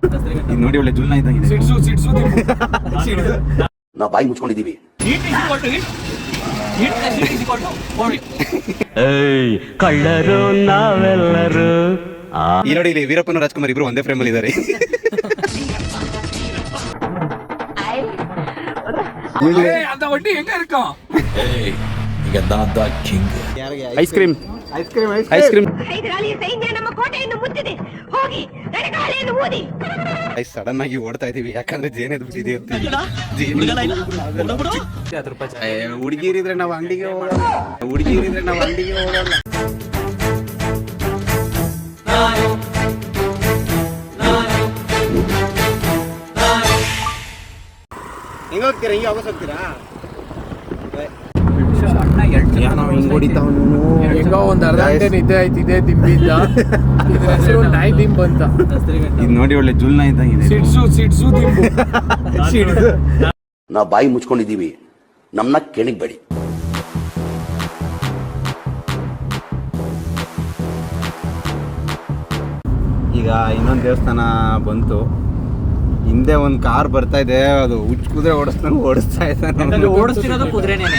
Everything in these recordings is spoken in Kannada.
ಇದು ನೋಡಿ ಒಳ್ಳೆ ಜುಲ್ನ ಇದ್ದಂಗಿದೆ. ನಾವು ಬಾಯಿ ಮುಚ್ಕೊಂಡಿದ್ದೀವಿ. ಕಳ್ಳರು ನಾವೆಲ್ಲರೂ. ಈ ನೋಡಿ ಇಲ್ಲಿ ವೀರಪ್ಪನ ರಾಜ್ಕುಮಾರ್ ಇಬ್ರು ಒಂದೇ ಫ್ರೇಮ್ ಅಲ್ಲಿ ಇದ್ದಾರೆ. Ice cream ice cream sudden ಆಗಿ ಓಡ್ತಾ ಇದೀವಿ ಯಾಕಂದ್ರೆ ಜೇನೆ ಹುಡುಗಿರಿದ್ರೆ ನಾವು ಅಂಗಡಿಗೆ ಹೋಗಲ್ಲ. ಹೆಂಗ ಹೋಗ್ತೀರಾ? ಹಿಂಗೆ ವಾಪಸ್ ಹೋಗ್ತೀರಾ? ಹೆಂಗೋ ಒಂದ್ ಅರ್ಧ ಗಂಟೆ ನಿದ್ದೆ ಆಯ್ತು ಇದೇ ದಿಂಬಿಂದ. ನಾಯಿ ದಿಂಬ್ ಅಂತ ಇದು ನೋಡಿ ಒಳ್ಳೆ ಜುಲ್ನ ಇದ್ದಂಗಿದೆ. ಸಿಡ್ಸು ದಿಂಬು. ನಾವು ಬಾಯಿ ಮುಚ್ಕೊಂಡಿದ್ದೀವಿ, ನಮ್ಮನ್ನ ಕೆಣಗಬೇಡಿ. ಈಗ ಇನ್ನೊಂದು ದೇವಸ್ಥಾನ ಬಂತು. ಹಿಂದೆ ಒಂದು ಕಾರ್ ಬರ್ತಾ ಇದೆ, ಅದು ಹುಚ್ಚ ಕುದುರೆ ಓಡಿಸ್ತಾ ಇದ್ದಾನೆ. ಓಡಿಸ್ತಿರೋದು ಕುದುರೆನೇ.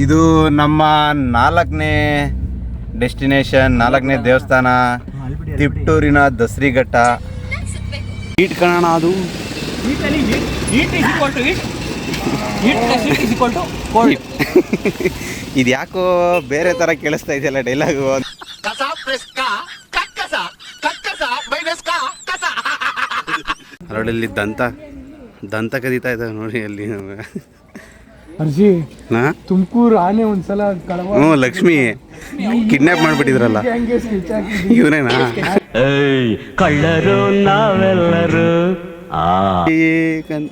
ಇದು ನಮ್ಮ 4ನೇ ಡೆಸ್ಟಿನೇಷನ್, 4ನೇ ದೇವಸ್ಥಾನ ತಿಪ್ಟೂರಿನ ದಸರಿಘಟ್ಟ. ಇಟ್ಕೊಳ್ಳೋಣ ಅದು. ಇದು ಯಾಕೋ ಬೇರೆ ತರ ಕೇಳಿಸ್ತಾ ಇದೆಯಲ್ಲ ಡೈಲಾಗು. ಅಲ್ಲಿ ದಂತ ಕದೀತಾ ಇದ್ದಾವೆ ನೋಡಿ ಅಲ್ಲಿ. ಅರ್ಜಿ ತುಮಕೂರು ಆನೆ ಒಂದ್ಸಲ ಲಕ್ಷ್ಮಿ ಕಿಡ್ನಾಪ್ ಮಾಡ್ಬಿಟ್ಟಿದ್ರಲ್ಲ, ಇವನೇನಾ? ಕಳ್ಳರು ನಾವೆಲ್ಲರೂ.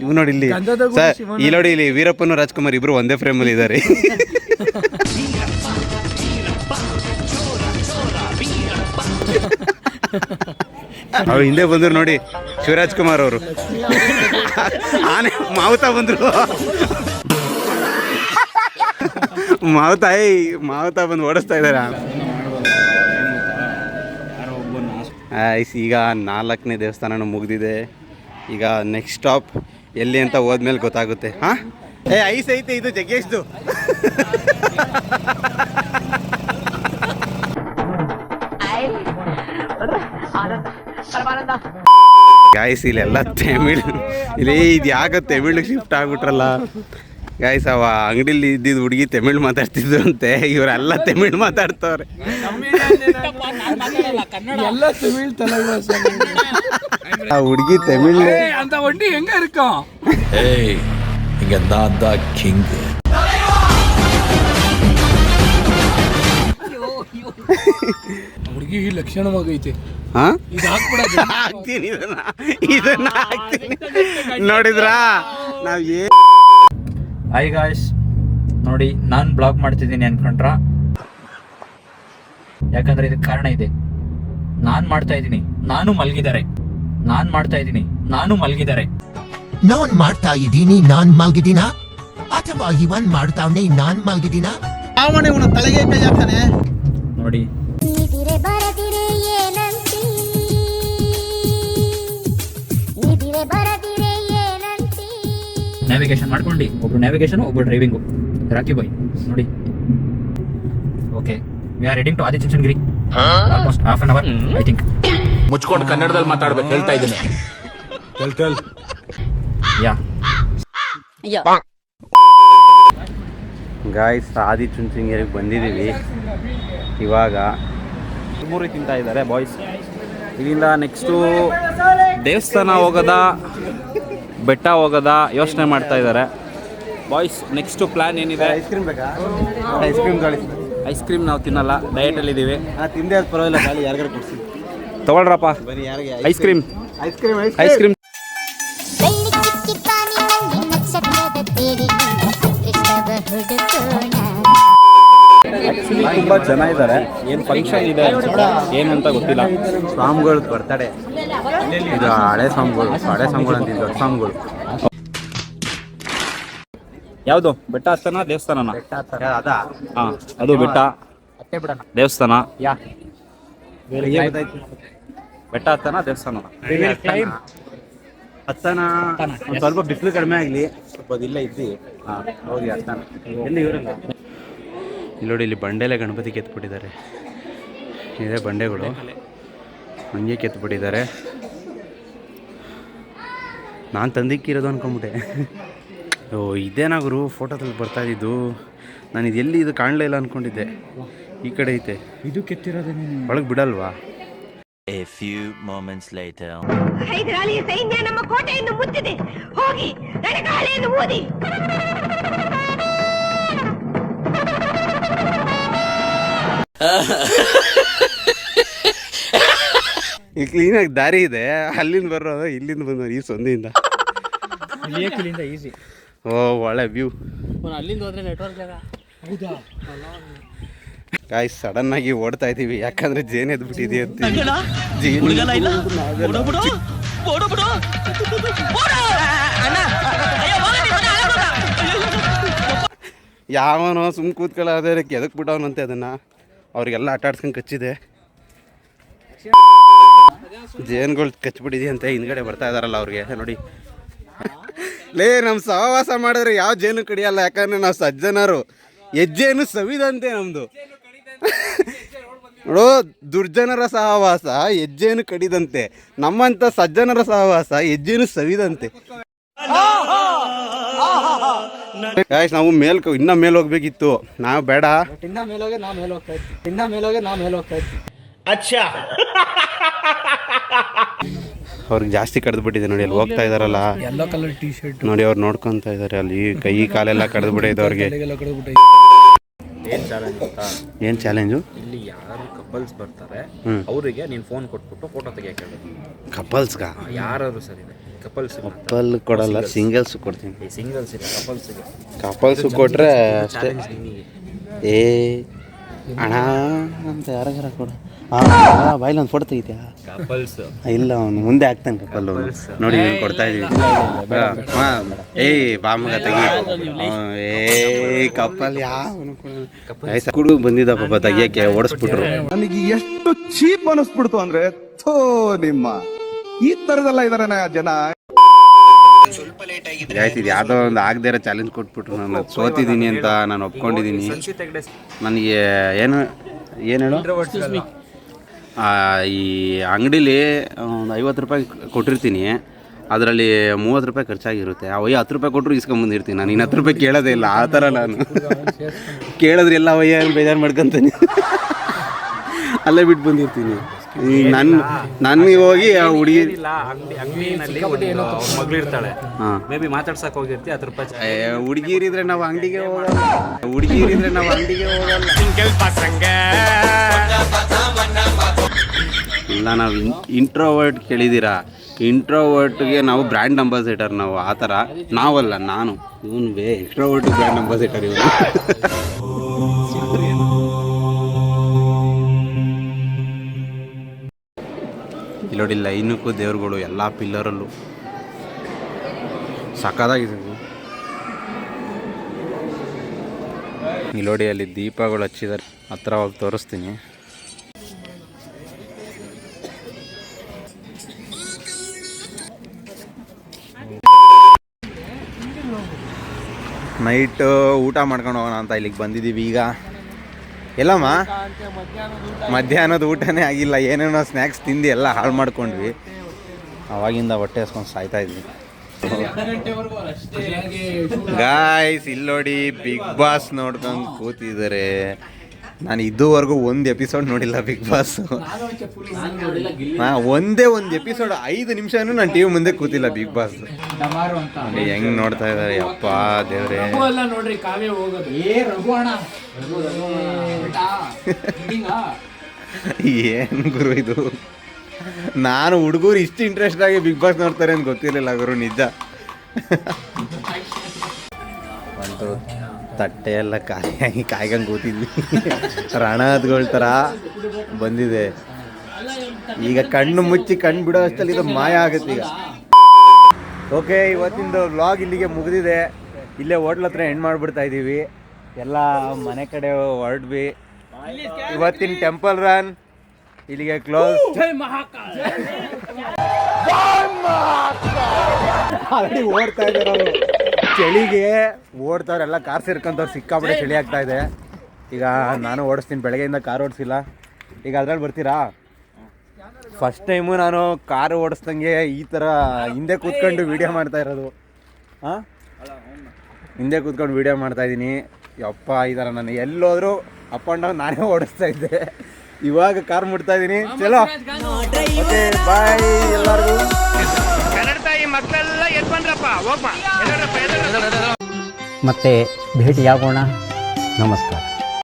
ಇವ್ ನೋಡಿ ಇಲ್ಲಿ ಸರ್, ಈ ನೋಡಿ ಇಲ್ಲಿ ವೀರಪ್ಪನ ರಾಜ್ಕುಮಾರ್ ಇಬ್ರು ಒಂದೇ ಫ್ರೇಮ್ ಅಲ್ಲಿ ಇದ್ದಾರೆ. ಅವ್ರು ಹಿಂದೆ ಬಂದ್ರು ನೋಡಿ, ಶಿವರಾಜ್ ಕುಮಾರ್ ಅವರು. ಆನೆ ಮಾವುತ ಬಂದ್ರು, ಮಾವುತ ಬಂದು ಓಡಿಸ್ತಾ ಇದಾರೆ. ಈಗ 4ನೇ ದೇವಸ್ಥಾನ ಮುಗ್ದಿದೆ. ಈಗ ನೆಕ್ಸ್ಟ್ ಸ್ಟಾಪ್ ಎಲ್ಲಿ ಅಂತ ಹೋದ್ಮೇಲೆ ಗೊತ್ತಾಗುತ್ತೆ. ಐಸ್ ಐತೆ ಇದು ಜಗ್ಗೇಶ್ದು. ಗಾಯ್ಸ್ ಇಲ್ಲೆಲ್ಲ ತಮಿಳ್, ಇಲ್ಲಿ ಇದು ಯಾಕೆ ತಮಿಳಿಗೆ ಶಿಫ್ಟ್ ಆಗ್ಬಿಟ್ರಲ್ಲ ಗಾಯ್ಸ್. ಅವ ಅಂಗಡಿಲಿ ಇದ್ದಿದ್ದು ಹುಡುಗಿ ತಮಿಳ್ ಮಾತಾಡ್ತಿದ್ರು ಅಂತೆ, ಇವರೆಲ್ಲ ತಮಿಳ್ ಮಾತಾಡ್ತವ್ರೆ. ಆ ಹುಡುಗಿ ತಮಿಳ್ ಅಂತ ಒಟ್ಟಿ ಹೆಂಗ ಇರ್ಕೋ. ಹುಡುಗಿ ಲಕ್ಷಣವಾಗೈತೆ. ಹಾಕ್ತೀನಿ ಇದನ್ನ ಹಾಕ್ತೀನಿ. ನೋಡಿದ್ರಾ ನಾವ್ ಹಾಯ್ ಗಾಯ್ಸ್, ನೋಡಿ ನಾನು ಬ್ಲಾಗ್ ಮಾಡ್ತಿದ್ದೀನಿ ಅನ್ಕೊಂಡ್ರ? ಯಾಕಂದ್ರೆ ಇದಕ್ಕೆ ಕಾರಣ ಇದೆ. ನಾನು ಮಾಡ್ತಾ ಇದ್ದೀನಿ, ನಾನು ಮಲಗಿದ್ದಾರೆ. ನಾನ್ ಮಾಡ್ತಾ ಇದ್ದೀನಿ ನಾನ್ ಮಲಗಿದ್ದೀನ, ಅಥವಾ ಇವನ್ ಮಾಡ್ತಾವ್ನೆ ನಾನ್ ಮಲಗಿದ್ದೀನ. ತಲೆಗೆ ಕೈ ಹಾಕ್ತಾನೆ ನೋಡಿ. ನ್ಯಾವಿಗೇಷನ್ ಮಾಡ್ಕೊಂಡು ಒಬ್ರು ನ್ಯಾವಿಗೇಷನ್, ಒಬ್ರು ಡ್ರೈವಿಂಗು. ರಾಕಿ ಬಾಯ್ ನೋಡಿ. Okay, we are heading to Adichunchanagiri. Almost half an hour I think. ಮುಚ್ಕೊಂಡು ಕನ್ನಡದಲ್ಲಿ ಮಾತಾಡ್ಬೇಕು ಹೇಳ್ತಾ ಇದ್ದೀನಿ. ಗಾಯ್ಸ್, ಆದಿಚುಂಚನಗಿರಿಗೆ ಬಂದಿದ್ದೀವಿ. ಇವಾಗ ಮೂರಿ ತಿಂತಾ ಇದ್ದಾರೆ ಬಾಯ್ಸ್. ಇಲ್ಲಿಂದ ನೆಕ್ಸ್ಟು ದೇವಸ್ಥಾನ ಹೋಗೋದ, ಬೆಟ್ಟ ಹೋಗೋದ ಯೋಚನೆ ಮಾಡ್ತಾ ಇದ್ದಾರೆ ಬಾಯ್ಸ್. ನೆಕ್ಸ್ಟು ಪ್ಲ್ಯಾನ್ ಏನಿದೆ? ಐಸ್ ಕ್ರೀಮ್ ಬೇಕಾ? ಐಸ್ ಕ್ರೀಮ್ ನಾವು ತಿನ್ನಲ್ಲ, ಡಯಟಲ್ಲಿದ್ದೀವಿ. ತಿಂದೆ ಅದು ಪರವಾಗಿಲ್ಲ, ಗಾಳಿ ಯಾರಿಗಾರು ಕೊಡ್ಸಿ ತಗೊಳ್ರಪ್ಪ ಐಸ್ ಕ್ರೀಮ್. ತುಂಬ ಜನ ಇದ್ದಾರೆ. ಏನು ಫಂಕ್ಷನ್ ಇದೆ ಏನು ಅಂತ ಗೊತ್ತಿಲ್ಲ. ಸ್ವಾಮಿಗಳು ಬರ್ತಡೆ, ಇದು ಹಳೆ ಸ್ವಾಮಿಗಳು ಅಂತಿದ್ದು ದೊಡ್ಡ ಸ್ವಾಮಿಗಳು. ಯಾವುದು ಬೆಟ್ಟ ಹತ್ತನ ದೇವಸ್ಥಾನನ? ಅದಾ? ಹಾಂ, ಅದು ಬೆಟ್ಟ ದೇವಸ್ಥಾನ. ಬೆಟ್ಟ ಹತ್ತನ ದೇವಸ್ಥಾನ ಹತ್ತನ ಒಂದು ಸ್ವಲ್ಪ ಬಿಸಿಲು ಕಡಿಮೆ ಆಗಲಿ ಸ್ವಲ್ಪ ಅದಿಲ್ಲ ಇದ್ದು ಹಾಂ ಹೋಗಿ ಹತ್ತನ ಎಲ್ಲಿ ಇವರಲ್ಲ. ಇಲ್ಲಿ ನೋಡಿ, ಇಲ್ಲಿ ಬಂಡೆಲೆ ಗಣಪತಿ ಕೆತ್ಬಿಟ್ಟಿದ್ದಾರೆ. ಇದೇ ಬಂಡೆಗಳು ಹಂಗೆ ಕೆತ್ಬಿಟ್ಟಿದ್ದಾರೆ. ನಾನು ತಂದಿಕ್ಕಿರೋದು ಅನ್ಕೊಂಬಿಟ್ಟೆ. ಓ ಇದೇನಾಗರು ಫೋಟೋದಲ್ಲಿ ಬರ್ತಾ ಇದ್ದು. ನಾನು ಇದು ಎಲ್ಲಿ ಇದು ಕಾಣಲೇ ಇಲ್ಲ ಅಂದ್ಕೊಂಡಿದ್ದೆ. ಈ ಕಡೆ ಐತೆ ಇದು ಕೆತ್ತಿರೋದೇ, ಒಳಗೆ ಬಿಡಲ್ವಾ? A few moments later. ಹೈದರಾಲಿಯ ಸೈನ್ಯ ನಮ್ಮ ಕೋಟೆಯನ್ನು ಮುತ್ತಿದೆ. ಹೋಗಿ ರಣಗಾಳೆಯನ್ನು ಊದಿ. ಈ ಕ್ಲೀನಾಗಿ ದಾರಿ ಇದೆ, ಅಲ್ಲಿಂದ ಬರೋದು ಇಲ್ಲಿಂದ ಬಂದವರು ಈ ಸಂದಿಯಿಂದ. ಇಲ್ಲಿಂದ ಈಸಿ. ಓ ಒಳ್ಳೆ ವ್ಯೂ. ಅಲ್ಲಿಂದ ಹೋದ್ರೆ ನೆಟ್ವರ್ಕ್ ಜಾಗ. ಹೌದಾ? ಗಾಯ್ಸ್ ಸಡನ್ ಆಗಿ ಓಡ್ತಾ ಇದೀವಿ, ಯಾಕಂದ್ರೆ ಜೇನ್ ಎದ್ಬಿಟ್ಟಿದೆ ಅಂತ. ಯಾವನೋ ಸುಮ್ ಕೂತ್ಕೊಳ್ಳೋದಕ್ಕೆ ಎದಕ್ ಬಿಟ್ಟವನಂತೆ ಅದನ್ನ. ಅವ್ರಿಗೆಲ್ಲ ಆಟ ಆಡ್ಸ್ಕೊಂಡು ಕಚ್ಚಿದೆ, ಜೇನ್ಗಳು ಕಚ್ಬಿಟ್ಟಿದೆ ಅಂತ. ಹಿಂದ್ಗಡೆ ಬರ್ತಾ ಇದಾರಲ್ಲ ಅವ್ರಿಗೆ ನೋಡಿ. ಲೇ ನಮ್ಮ ಸಹವಾಸ ಮಾಡಿದ್ರೆ ಯಾವ ಜೇನು ಕಡಿಯಲ್ಲ, ಯಾಕಂದ್ರೆ ನಾವು ಸಜ್ಜನರು. ಹೆಜ್ಜೆನು ಸವಿದಂತೆ ನಮ್ದು. ನೋಡೋ, ದುರ್ಜನರ ಸಹವಾಸ ಹೆಜ್ಜೆನು ಕಡಿದಂತೆ, ನಮ್ಮಂತ ಸಜ್ಜನರ ಸಹವಾಸ ಹೆಜ್ಜೆನು ಸವಿದಂತೆ. ಗಾಯ್ಸ್ ನಾವು ಇನ್ನ ಮೇಲ್ ಹೋಗ್ಬೇಕಿತ್ತು, ನಾವು ಬೇಡ. ಇನ್ನ ಮೇಲೋಗೆ ನಾವು ಮೇಲೆ ಹೋಗ್ತಾ ಇದ್ವಿ. ಅಚ್ಚಾ ಅವ್ರಿಗೆ ಜಾಸ್ತಿ ಕಡ್ದು ಬಿಟ್ಟಿದೆ ನೋಡಿ. ಅಲ್ಲಿ ಹೋಗ್ತಾ ಇದಾರಲ್ಲ, ಯೆಲ್ಲೋ ಕಲರ್ ಟೀ ಶರ್ಟ್ ನೋಡಿ ಅವ್ರು ನೋಡ್ಕೊಂತ ಇದಾರೆ. ಅಲ್ಲಿ ಕೈ ಕಾಲೆಲ್ಲ ಕಡ್ದು ಬಿಟ್ಟಿದೆ ಅವ್ರಿಗೆ. ಏನು ಚಾಲೆಂಜ್ ಗೊತ್ತಾ? ಏನು ಚಾಲೆಂಜು? ಇಲ್ಲಿ ಯಾರು ಕಪಲ್ಸ್ ಬರ್ತಾರೆ ಅವರಿಗೆ ನೀನು ಫೋನ್ ಕೊಟ್ಬಿಟ್ಟು ಫೋಟೋ ತೆಗಿಯಕ್ಕೆ ಹೇಳೋದು. ಕಪಲ್ಸ್ಗ ಯಾರಾದ್ರು ಸರಿ ಕಪಲ್ಸ್ ಕಪಲ್ ಕೊಡಲ್ಲ, ಸಿಂಗಲ್ಸ್ ಕೊಡ್ತೀನಿ. ಸಿಂಗಲ್ಸ್ ಇದೆ, ಕಪಲ್ಸ್ಗೆ ಕಪಲ್ಸ್ ಕೊಟ್ರೆ ಅಷ್ಟೇ. ನಿಮಗೆ ಏ ಅಣ್ಣ ಅಂತ ಯಾರಾಗಾರ ಕೊಡ. ಬಾಯಿಲ್ ಒಂದು ಫೋಟೋ ತೆಗಿತ್ಯಾ? ಕಪಲ್ಸ್ ಇಲ್ಲ, ಅವನು ಮುಂದೆ ಆಗ್ತಾನೆ ಕಪಲ್. ನೋಡಿ ಕೊಡ್ತಾ ಇದೀವಿ. ಏಯ್ ಬಾಮಗ ತೆಗಿ. ಏ ಕಪಲ್ ಯಾವ ಕುಡು ಬಂದಿದ್ದ ಪಾಪ ತೆಗಿಯಕ್ಕೆ, ಓಡಿಸ್ಬಿಟ್ರು. ನನಗೆ ಎಷ್ಟು ಚೀಪ್ ಅನಿಸ್ಬಿಡ್ತು ಅಂದ್ರೆ, ಥೋ ನಿಮ್ಮ ಈ ತರದೆಲ್ಲ ಇದಾರೆ ಜನ. ಆಯ್ತು, ಇದು ಯಾವುದೋ ಒಂದು ಆಗದೇ ಇರೋ ಚಾಲೆಂಜ್ ಕೊಟ್ಬಿಟ್ರು. ನಾನು ಸೋತಿದ್ದೀನಿ ಅಂತ ನಾನು ಒಪ್ಕೊಂಡಿದ್ದೀನಿ. ನನಗೆ ಏನು ಹೇಳು, ಈ ಅಂಗಡೀಲಿ ಒಂದು 50 ರೂಪಾಯಿ ಕೊಟ್ಟಿರ್ತೀನಿ, ಅದರಲ್ಲಿ 30 ರೂಪಾಯಿ ಖರ್ಚಾಗಿರುತ್ತೆ. ಅವಯ್ಯ 10 ರೂಪಾಯಿ ಕೊಟ್ಟರು ಇಸ್ಕೊಂಬಂದಿರ್ತೀನಿ. ನಾನು ಇನ್ನು 10 ರೂಪಾಯಿ ಕೇಳೋದೇ ಇಲ್ಲ. ಆ ಥರ ನಾನು ಕೇಳಿದ್ರೆ ಎಲ್ಲ ಅವಯ್ಯ ಬೇಜಾರು ಮಾಡ್ಕೊತೀನಿ, ಅಲ್ಲೇ ಬಿಟ್ಟು ಬಂದಿರ್ತೀನಿ. ನನಗೆ ಹೋಗಿ ಆ ಹುಡುಗಿ ಅಂಗಡಿನಲ್ಲಿ ಮಗಳು ಇರ್ತಾಳೆ, ಮೇ ಬಿ ಮಾತಾಡ್ಸಕ್ ಹೋಗಿರ್ತೀವಿ. 10 ರೂಪಾಯಿ ಹುಡುಗಿರಿದ್ರೆ ನಾವು ಅಂಗಡಿಗೆ ಹೋಗಲ್ಲ. ಇಲ್ಲ, ನಾವು ಇಂಟ್ರೋವರ್ಟ್ ಕೇಳಿದ್ದೀರಾ? ಇಂಟ್ರೋವರ್ಟ್ಗೆ ನಾವು ಬ್ರ್ಯಾಂಡ್ ಅಂಬಾಸಿಡರ್. ನಾವು ಆ ಥರ ನಾವಲ್ಲ. ನಾನು ಇವನು ಎಕ್ಸ್ಟ್ರೋವರ್ಟ್ ಬ್ರ್ಯಾಂಡ್ ಅಂಬಾಸಿಡರ್ ಇವನು. ಇಲ್ಲಿ ನೋಡಿ, ಲೈನಕ್ಕೂ ದೇವ್ರುಗಳು ಎಲ್ಲ ಪಿಲ್ಲರಲ್ಲೂ ಸಕ್ಕದಾಗಿದೆ. ಇಲ್ಲಿ ನೋಡಿ, ಅಲ್ಲಿ ದೀಪಗಳು ಹಚ್ಚಿದ್ದಾರೆ. ಹತ್ರ ಹೋಗಿ ತೋರಿಸ್ತೀನಿ. ನೈಟ್ ಊಟ ಮಾಡ್ಕೊಂಡು ಹೋಗೋಣ ಅಂತ ಇಲ್ಲಿಗೆ ಬಂದಿದ್ದೀವಿ. ಈಗ ಎಲ್ಲಮ್ಮ ಮಧ್ಯಾಹ್ನದ ಊಟನೇ ಆಗಿಲ್ಲ, ಏನೇನೋ ಸ್ನ್ಯಾಕ್ಸ್ ತಿಂದು ಎಲ್ಲ ಹಾಳು ಮಾಡ್ಕೊಂಡ್ವಿ. ಅವಾಗಿಂದ ಹೊಟ್ಟೆ ಹಸ್ಕೊಂಡು ಸಾಯ್ತಾ ಇದ್ವಿ. ಗಾಯ್ಸ್ ಇಲ್ಲಿ ನೋಡಿ, ಬಿಗ್ ಬಾಸ್ ನೋಡ್ಕೊಂಡು ಕೂತಿದ್ದಾರೆ. ನಾನು ಇದುವರೆಗೂ ಒಂದು ಎಪಿಸೋಡ್ ನೋಡಿಲ್ಲ ಬಿಗ್ ಬಾಸ್. ಒಂದೇ ಒಂದು ಎಪಿಸೋಡ್ 5 ನಿಮಿಷನೂ ನಾನು ಟಿವಿ ಮುಂದೆ ಕೂತಿಲ್ಲ ಬಿಗ್ ಬಾಸ್. ಹೆಂಗ್ ನೋಡ್ತಾ ಇದ್ದಾರೆ, ಅಪ್ಪ ದೇವ್ರೆ. ಏನ್ ಗುರು ಇದು? ನಾನು ಹುಡುಗರು ಇಷ್ಟು ಇಂಟ್ರೆಸ್ಟ್ ಆಗಿ ಬಿಗ್ ಬಾಸ್ ನೋಡ್ತಾರೆ ಅಂತ ಗೊತ್ತಿರಲಿಲ್ಲ ಗುರು, ನಿಜ. ಒಂದು ತಟ್ಟೆ ಎಲ್ಲ ಕಾಯ್ಕೊಂಡು ಕೂತಿದ್ವಿ. ರಣದ್ಗಳ ಥರ ಬಂದಿದೆ. ಈಗ ಕಣ್ಣು ಮುಚ್ಚಿ ಕಣ್ಣು ಬಿಡೋ ಅಷ್ಟಲ್ಲಿ ಇದು ಮಾಯ ಆಗುತ್ತೆ ಈಗ. ಓಕೆ, ಇವತ್ತಿಂದು ವ್ಲಾಗ್ ಇಲ್ಲಿಗೆ ಮುಗಿದಿದೆ. ಇಲ್ಲೇ ಹೋಟ್ಲ್ ಹತ್ರ ಎಂಡ್ ಮಾಡಿಬಿಡ್ತಾ ಇದ್ದೀವಿ. ಎಲ್ಲ ಮನೆ ಕಡೆ ಹೊರಡ್ವಿ. ಇವತ್ತಿನ ಟೆಂಪಲ್ ರನ್ ಇಲ್ಲಿಗೆ ಕ್ಲೋಸ್. ಆಲ್ರೆಡಿ ಓಡ್ತಾ ಇದ್ದಾರೆ ಅವರು. ಚಳಿಗೆ ಓಡ್ತಾವ್ರೆಲ್ಲ ಕಾರ್ ಸೇರ್ಕೊಂತವ್ರು, ಸಿಕ್ಕಾಪಟ್ಟೆ ಚಳಿ ಆಗ್ತಾ ಇದೆ. ಈಗ ನಾನು ಓಡಿಸ್ತೀನಿ, ಬೆಳಗ್ಗೆಯಿಂದ ಕಾರ್ ಓಡಿಸಿಲ್ಲ. ಈಗ ಅದ್ರಲ್ಲಿ ಬರ್ತೀರಾ? ಫಸ್ಟ್ ಟೈಮು ನಾನು ಕಾರು ಓಡಿಸ್ದಂಗೆ ಈ ಥರ ಹಿಂದೆ ಕೂತ್ಕೊಂಡು ವೀಡಿಯೋ ಮಾಡ್ತಾ ಇರೋದು. ಹಾಂ, ಹಿಂದೆ ಕೂತ್ಕೊಂಡು ವೀಡಿಯೋ ಮಾಡ್ತಾಯಿದ್ದೀನಿ. ಯಪ್ಪ, ಈ ಥರ ನಾನು ಎಲ್ಲೋದ್ರೂ ಅಪ್ ಆ್ಯಂಡ್ ಡೌನ್ ನಾನೇ ಓಡಿಸ್ತಾ ಇದ್ದೆ. ಇವಾಗ ಕಾರ್ ಮುಟ್ತಾ ಇದ್ದೀನಿ. ಚಲೋ, ಓಕೆ, ಬಾಯ್ ಎಲ್ಲರಿಗೂ. ಮತ್ತೆ ಭೇಟಿಯಾಗೋಣ. ನಮಸ್ಕಾರ.